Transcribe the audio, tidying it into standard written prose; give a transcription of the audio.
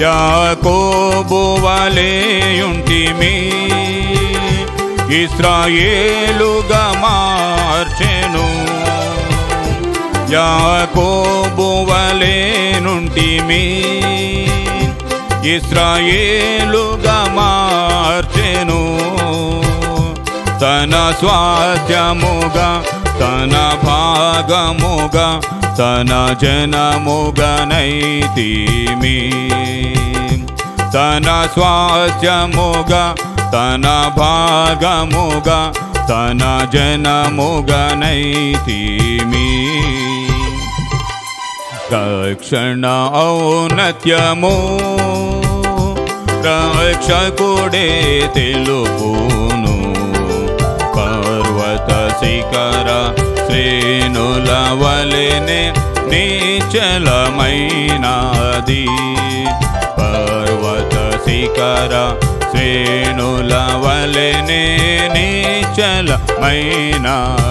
యాకోబు వలెయుంటిమి, ఇశ్రాయేలుగా మార్చెను. యాకోబు వలెనుంటిమి, ఇశ్రాయేలుగా మార్చెను. తన స్వాస్థ్యముగా తన భాగముగా తన జనముగనైతిమి. తన స్వాస్థ్యముగా తన భాగముగా తన జనముగనైతిమి. రక్షణ ఔన్నత్యము రక్షకుడే తెలుపును. పర్వత శిఖర శ్రేణుల వలెనే నిశ్చలమైనది. పర్వత శిఖర శ్రేణుల వలెనే నిశ్చలమైనది.